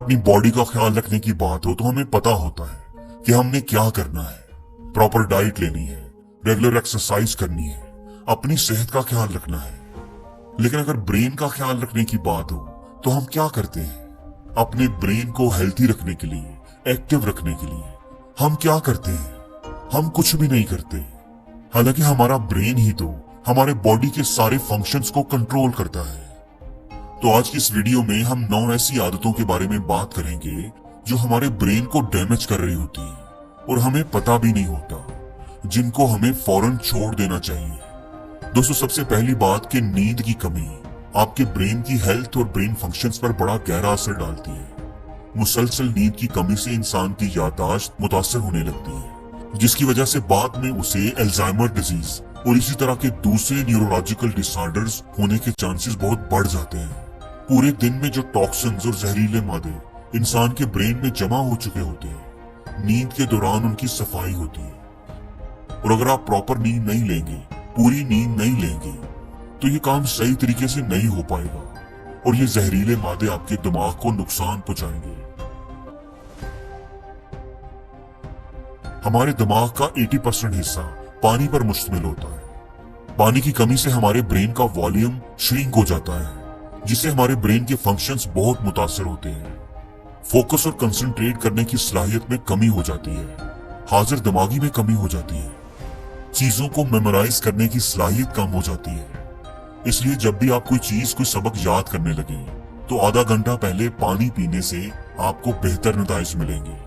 अपनी बॉडी का ख्याल रखने की बात हो तो हमें पता होता है कि हमने क्या करना है। प्रॉपर डाइट लेनी है, रेगुलर एक्सरसाइज करनी है, अपनी सेहत का ख्याल रखना है। लेकिन अगर ब्रेन का ख्याल रखने की बात हो तो हम क्या करते हैं? अपने ब्रेन को हेल्थी रखने के लिए, एक्टिव रखने के लिए हम क्या करते हैं? हम कुछ भी नहीं करते। हालांकि हमारा ब्रेन ही तो हमारे बॉडी के सारे फंक्शंस को कंट्रोल करता है। तो आज की इस वीडियो में हम 9 ऐसी आदतों के बारे में बात करेंगे जो हमारे ब्रेन को डैमेज कर रही होती है और हमें पता भी नहीं होता, जिनको हमें फौरन छोड़ देना चाहिए। दोस्तों, सबसे पहली बात कि नींद की कमी आपके ब्रेन की हेल्थ और ब्रेन फंक्शंस पर बड़ा गहरा असर डालती है। मुसलसल नींद की कमी से इंसान की याददाश्त मुतासर होने लगती है, जिसकी वजह से बाद में उसे अल्जाइमर डिजीज और इसी तरह के दूसरे न्यूरोलॉजिकल डिसऑर्डर्स होने के चांसेस बहुत बढ़ जाते हैं। पूरे दिन में जो टॉक्सिन्स और जहरीले मादे इंसान के ब्रेन में जमा हो चुके होते हैं, नींद के दौरान उनकी सफाई होती है। और अगर आप प्रॉपर नींद नहीं लेंगे, पूरी नींद नहीं लेंगे, तो ये काम सही तरीके से नहीं हो पाएगा और ये जहरीले मादे आपके दिमाग को नुकसान पहुंचाएंगे। हमारे दिमाग का 80% हिस्सा पानी पर मुश्तमिल होता है। पानी की कमी से हमारे ब्रेन का वॉल्यूम श्रिंक हो जाता है, जिससे हमारे ब्रेन के फंक्शंस बहुत मुतासर होते हैं। फोकस और कंसंट्रेट करने की सलाहियत में कमी हो जाती है, हाजिर दिमागी में कमी हो जाती है, चीजों को मेमोराइज करने की सलाहियत कम हो जाती है। इसलिए जब भी आप कोई सबक याद करने लगे तो आधा घंटा पहले पानी पीने से आपको बेहतर नतीजे मिलेंगे।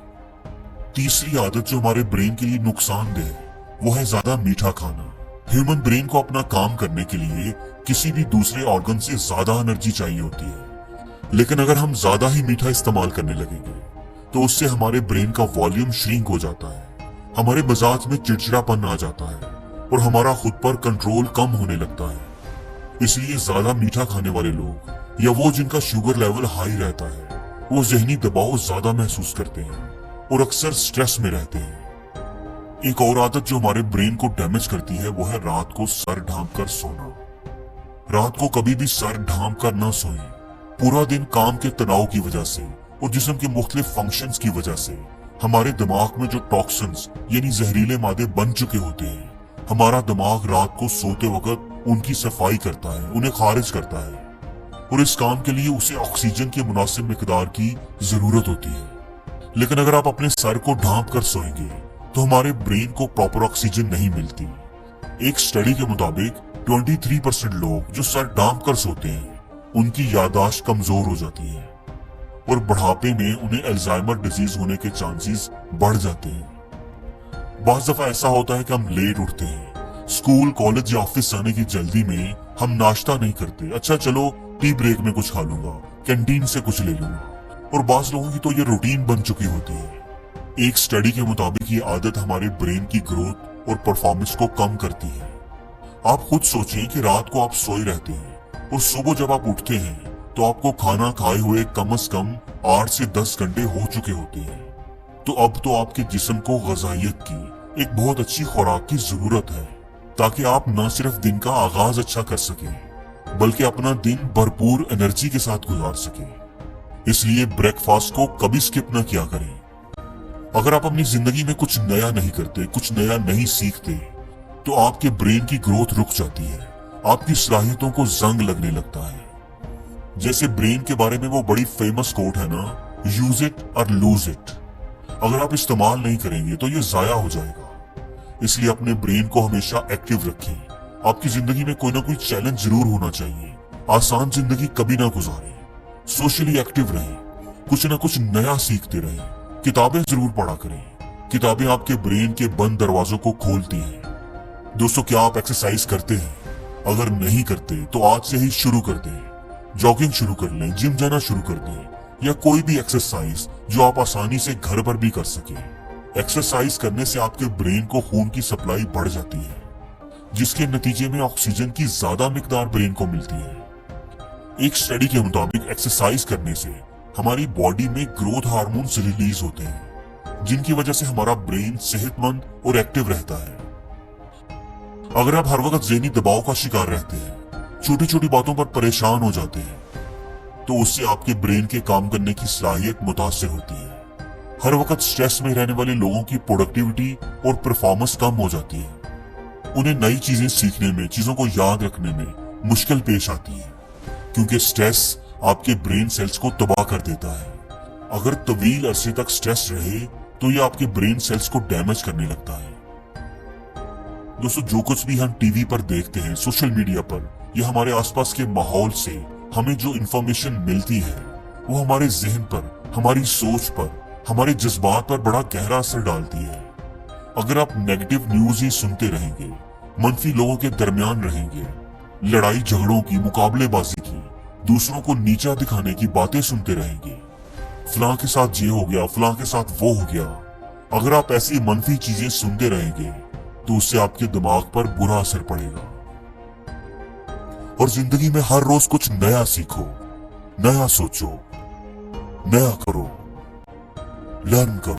तीसरी आदत जो हमारे ब्रेन के लिए नुकसानदेह है वो है ज्यादा मीठा खाना। ह्यूमन ब्रेन को अपना काम करने के लिए किसी भी दूसरे ऑर्गन से ज्यादा एनर्जी चाहिए होती है, लेकिन अगर हम ज्यादा ही मीठा इस्तेमाल करने लगेंगे तो उससे हमारे ब्रेन का वॉल्यूम श्रिंक हो जाता है, हमारे मिजाज में चिड़चिड़ापन आ जाता है और हमारा खुद पर कंट्रोल कम होने लगता है। इसलिए ज्यादा मीठा खाने वाले लोग या वो जिनका शुगर लेवल हाई रहता है, वो जहनी दबाव ज्यादा महसूस करते हैं और अक्सर स्ट्रेस में रहते हैं। एक और आदत जो हमारे ब्रेन को डैमेज करती है वो है रात को सर ढांप कर सोना। रात को कभी भी सर ढांप कर ना सोएं। पूरा दिन काम के तनाव की वजह से और जिस्म के मुख्तलिफ फंक्शंस की वजह से हमारे दिमाग में जो टॉक्सिन्स यानी जहरीले मादे बन चुके होते हैं, हमारा दिमाग रात को सोते वक्त उनकी सफाई करता है, उन्हें खारिज करता है और इस काम के लिए उसे ऑक्सीजन की मुनासिब मिकदार की जरूरत होती है। लेकिन अगर आप अपने सर को ढांप कर सोएंगे तो हमारे ब्रेन को प्रॉपर ऑक्सीजन नहीं मिलती। एक स्टडी के मुताबिक 23% लोग जो सर ढांप कर सोते हैं उनकी याददाश्त कमजोर हो जाती है और बुढ़ापे में उन्हें अल्जाइमर डिजीज होने के चांसेस बढ़ जाते हैं। बाज़ दफा ऐसा होता है कि हम लेट उठते हैं, स्कूल कॉलेज या ऑफिस जाने की जल्दी में हम नाश्ता नहीं करते। अच्छा चलो टी ब्रेक में कुछ खा लूंगा, कैंटीन से कुछ ले लूंगा। और बाज़ लोगों की तो ये रूटीन बन चुकी होती है। एक स्टडी के मुताबिक ये आदत हमारे ब्रेन की ग्रोथ और परफॉर्मेंस को कम करती है। आप खुद सोचें कि रात को आप सोए रहते हैं और सुबह जब आप उठते हैं तो आपको खाना खाए हुए कम से कम 8 से 10 घंटे हो चुके होते हैं। तो अब तो आपके जिस्म को ग़िज़ाइयत की एक बहुत अच्छी खुराक की जरूरत है, ताकि आप न सिर्फ दिन का आगाज अच्छा कर सकें बल्कि अपना दिन भरपूर एनर्जी के साथ गुजार सकें। इसलिए ब्रेकफास्ट को कभी स्किप न किया करें। अगर आप अपनी जिंदगी में कुछ नया नहीं करते, कुछ नया नहीं सीखते, तो आपके ब्रेन की ग्रोथ रुक जाती है, आपकी सलाहियतों को जंग लगने लगता है। जैसे ब्रेन के बारे में वो बड़ी फेमस कोट है ना, यूज इट और लूज इट। अगर आप इस्तेमाल नहीं करेंगे तो ये जाया हो जाएगा। इसलिए अपने ब्रेन को हमेशा एक्टिव रखें। आपकी जिंदगी में कोई ना कोई चैलेंज जरूर होना चाहिए। आसान जिंदगी कभी ना गुजारें। सोशली एक्टिव रहें, कुछ ना कुछ नया सीखते रहें। किताबें जरूर पढ़ा करें। किताबें आपके ब्रेन के बंद दरवाजों को खोलती हैं। दोस्तों, क्या आप एक्सरसाइज करते हैं? अगर नहीं करते तो आज से ही शुरू कर दें। जॉगिंग शुरू कर लें, जिम जाना शुरू कर दें या कोई भी एक्सरसाइज जो आप आसानी से घर पर भी कर सकें। एक्सरसाइज करने से आपके ब्रेन को खून की सप्लाई बढ़ जाती है, जिसके नतीजे में ऑक्सीजन की ज्यादा मिकदार ब्रेन को मिलती है। एक स्टडी के मुताबिक एक्सरसाइज करने से हमारी बॉडी में ग्रोथ हार्मोन्स रिलीज होते हैं, जिनकी वजह से हमारा ब्रेन सेहतमंद और एक्टिव रहता है। अगर आप हर वक्त ज़हनी दबाव का शिकार रहते हैं, छोटी छोटी बातों पर परेशान हो जाते हैं, तो उससे आपके ब्रेन के काम करने की सलाहियत मुतासिर होती है। हर वक्त स्ट्रेस में रहने वाले लोगों की प्रोडक्टिविटी और परफॉर्मेंस कम हो जाती है। उन्हें नई चीजें सीखने में, चीजों को याद रखने में मुश्किल पेश आती है, क्योंकि स्ट्रेस आपके ब्रेन सेल्स को तबाह कर देता है। अगर तवील अरसे तक स्ट्रेस रहे तो ये आपके ब्रेन सेल्स को डैमेज करने लगता है। दोस्तों, जो कुछ भी हम टीवी पर देखते हैं, सोशल मीडिया पर, या हमारे आसपास के माहौल से हमें जो इंफॉर्मेशन मिलती है वो हमारे जहन पर, हमारी सोच पर, हमारे जज्बात पर बड़ा गहरा असर डालती है। अगर आप नेगेटिव न्यूज ही सुनते रहेंगे, मनफी लोगों के दरमियान रहेंगे, लड़ाई झगड़ों की, मुकाबलेबाजी की, दूसरों को नीचा दिखाने की बातें सुनते रहेंगे, फलां के साथ ये हो गया, फलां के साथ वो हो गया, अगर आप ऐसी मनफी चीजें सुनते रहेंगे तो उससे आपके दिमाग पर बुरा असर पड़ेगा। और जिंदगी में हर रोज कुछ नया सीखो, नया सोचो, नया करो, लर्न करो।